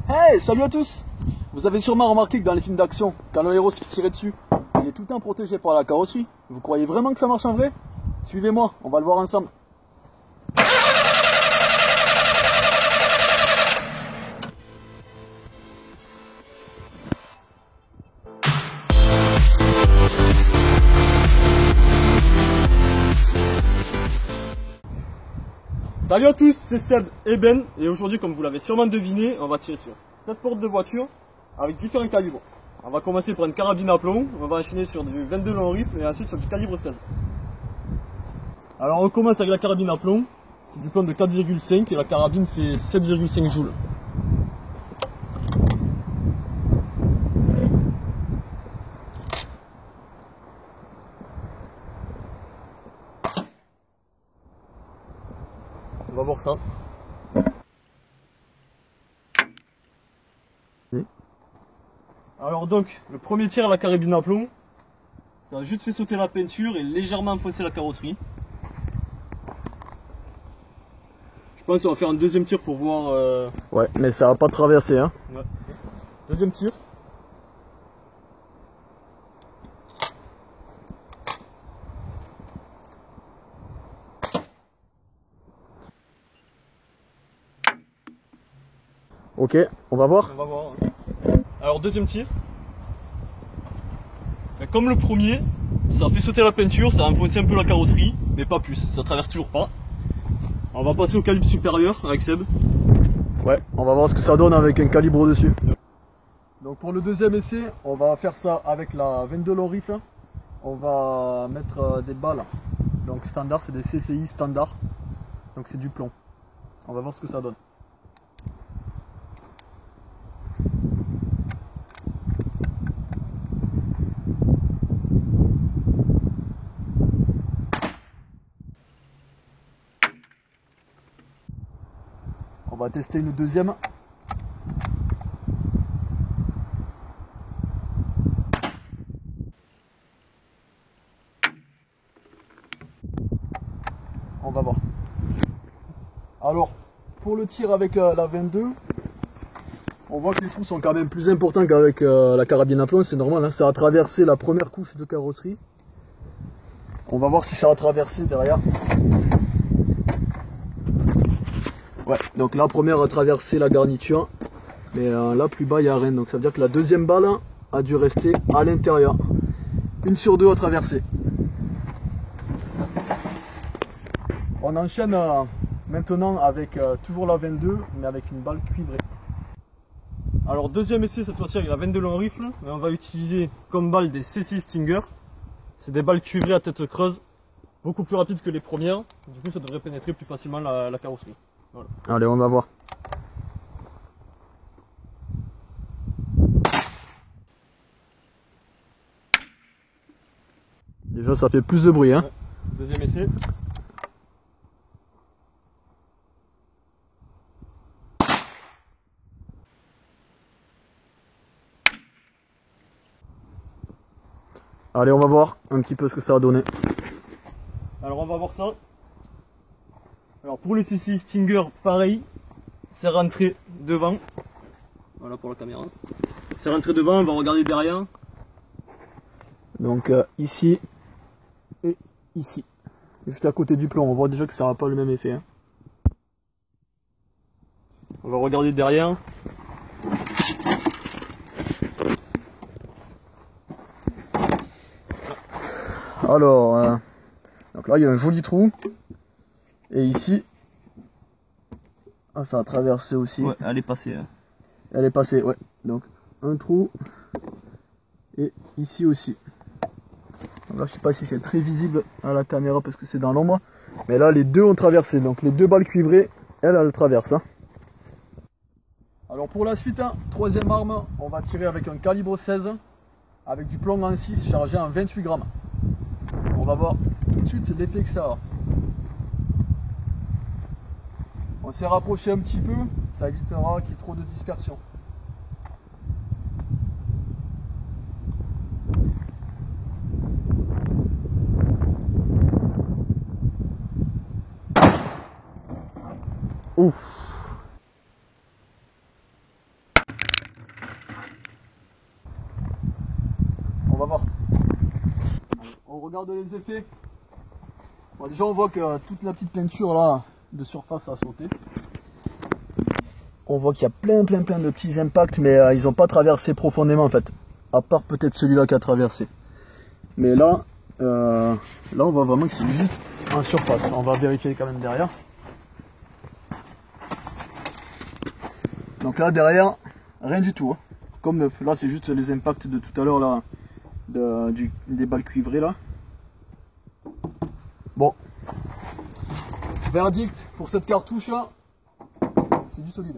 Hey, salut à tous! Vous avez sûrement remarqué que dans les films d'action, quand le héros se fait tirer dessus, il est tout le temps protégé par la carrosserie. Vous croyez vraiment que ça marche en vrai? Suivez-moi, on va le voir ensemble. Salut à tous, c'est Seb et Ben, et aujourd'hui, comme vous l'avez sûrement deviné, on va tirer sur cette porte de voiture avec différents calibres. On va commencer par une carabine à plomb, on va enchaîner sur du 22 long rifle et ensuite sur du calibre 16. Alors on commence avec la carabine à plomb, c'est du plomb de 4,5 et la carabine fait 7,5 joules. On va voir ça. Alors donc, le premier tir à la carabine à plomb, ça a juste fait sauter la peinture et légèrement enfoncer la carrosserie. Je pense qu'on va faire un deuxième tir pour voir... Ouais, mais ça va pas traverser, hein. Ouais. Deuxième tir. Ok, on va voir. On va voir. Hein. Alors deuxième tir. Et comme le premier, ça a fait sauter la peinture, ça a enfoncé un peu la carrosserie, mais pas plus, ça traverse toujours pas. On va passer au calibre supérieur avec Seb. Ouais, on va voir ce que ça donne avec un calibre au-dessus. Donc pour le deuxième essai, on va faire ça avec la 22 long rifle. On va mettre des balles. Donc standard, c'est des CCI standard. Donc c'est du plomb. On va voir ce que ça donne. On va tester une deuxième. On va voir. Alors, pour le tir avec la 22, on voit que les trous sont quand même plus importants qu'avec la carabine à plomb, c'est normal, hein, ça a traversé la première couche de carrosserie. On va voir si ça a traversé derrière. Ouais, donc la première a traversé la garniture, mais là plus bas il n'y a rien, donc ça veut dire que la deuxième balle a dû rester à l'intérieur. Une sur deux a traversé. On enchaîne maintenant avec toujours la 22, mais avec une balle cuivrée. Alors deuxième essai cette fois-ci avec la 22 long rifle, mais on va utiliser comme balle des CCI Stinger. C'est des balles cuivrées à tête creuse, beaucoup plus rapides que les premières, du coup ça devrait pénétrer plus facilement la carrosserie. Voilà. Allez, on va voir. Déjà ça fait plus de bruit, hein. Ouais. Deuxième essai. Allez, on va voir un petit peu ce que ça a donné. Alors on va voir ça. Alors pour les CCI Stinger, pareil, c'est rentré devant. Voilà pour la caméra. C'est rentré devant, on va regarder derrière. Donc ici et ici. Juste à côté du plomb, on voit déjà que ça n'a pas le même effet. Hein. On va regarder derrière. Alors, donc là il y a un joli trou. Et ici, ah, ça a traversé aussi. Ouais, elle est passée. Hein. Elle est passée, ouais. Donc un trou. Et ici aussi. Donc là, je sais pas si c'est très visible à la caméra parce que c'est dans l'ombre. Mais là, les deux ont traversé. Donc les deux balles cuivrées, elle traverse. Hein. Alors pour la suite, hein, troisième arme, on va tirer avec un calibre 16. Avec du plomb en 6 chargé en 28 grammes. On va voir tout de suite l'effet que ça a. On s'est rapproché un petit peu, ça évitera qu'il y ait trop de dispersion. Ouf. va voir. On regarde les effets. Bon, déjà on voit que toute la petite peinture là de surface a sauté. On voit qu'il y a plein de petits impacts, mais ils n'ont pas traversé profondément en fait. À part peut-être celui-là qui a traversé. Mais là, là on voit vraiment que c'est juste en surface. On va vérifier quand même derrière. Donc là derrière, rien du tout. Hein. Comme neuf. Là c'est juste les impacts de tout à l'heure là, des balles cuivrées là. Bon. Verdict pour cette cartouche là, c'est du solide.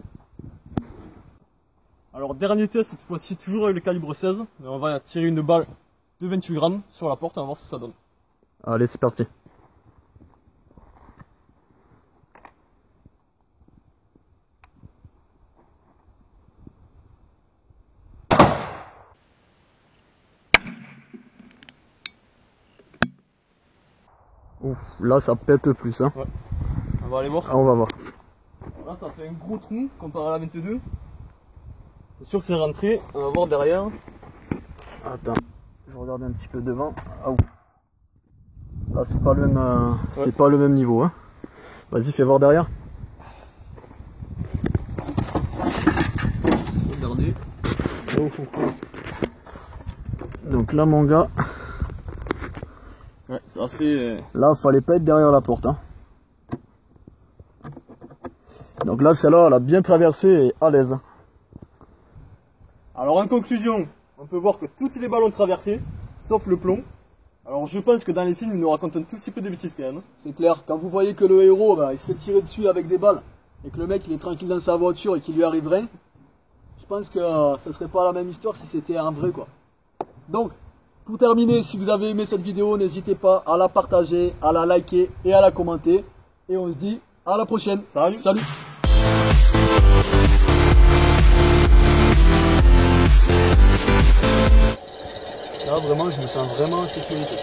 Alors dernier test cette fois-ci toujours avec le calibre 16. On va tirer une balle de 28 grammes sur la porte et on va voir ce que ça donne. Allez c'est parti. Ouf, là ça pète plus hein. Ouais. On va aller voir. Ah, on va voir. Là ça fait un gros trou comparé à la 22. C'est sûr que c'est rentré, on va voir derrière. Attends, je regarde un petit peu devant. Ah, ouf. Là c'est pas le même c'est pas le même niveau hein. Vas-y fais voir derrière. Regardez. Donc là mon gars. Ouais, ça fait... Là, fallait pas être derrière la porte. Hein. Donc là, celle-là, elle a bien traversé et à l'aise. Alors en conclusion, on peut voir que toutes les balles ont traversé, sauf le plomb. Alors je pense que dans les films, ils nous racontent un tout petit peu de bêtises quand même. C'est clair, quand vous voyez que le héros, bah, il se fait tirer dessus avec des balles, et que le mec, il est tranquille dans sa voiture et qu'il lui arrive rien, je pense que ça serait pas la même histoire si c'était un vrai quoi. Donc... Pour terminer, si vous avez aimé cette vidéo, n'hésitez pas à la partager, à la liker et à la commenter. Et on se dit à la prochaine. Salut. Salut. Là vraiment, je me sens vraiment en sécurité.